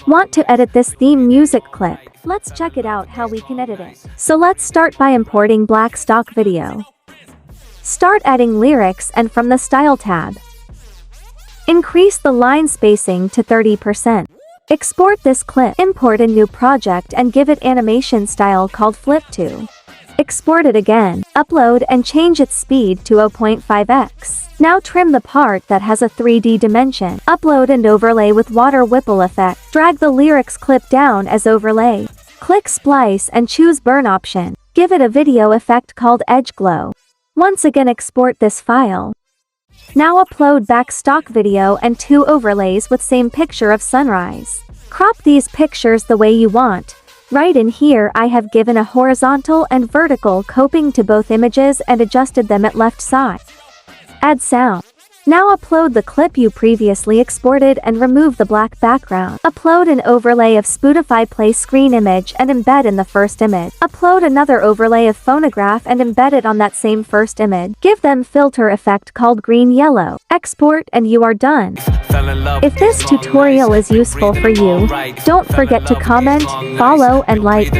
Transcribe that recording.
Want to edit this theme music clip? Let's check it out how we can edit it. So let's start by importing black stock video. Start adding lyrics and from the Style tab, increase the line spacing to 30%. Export this clip, import a new project and give it animation style called Flip to. Export it again, upload and change its speed to 0.5x. Now trim the part that has a 3D dimension. Upload and overlay with water ripple effect. Drag the lyrics clip down as overlay. Click splice and choose burn option. Give it a video effect called edge glow. Once again export this file. Now upload back stock video and 2 overlays with same picture of sunrise. Crop these pictures the way you want. Right in here I have given a horizontal and vertical coping to both images and adjusted them at left side. Add sound. Now upload the clip you previously exported and remove the black background. Upload an overlay of Spotify play screen image and embed in the first image. Upload another overlay of phonograph and embed it on that same first image. Give them filter effect called green yellow. Export and you are done. If this tutorial is useful for you, don't forget to comment, follow and like.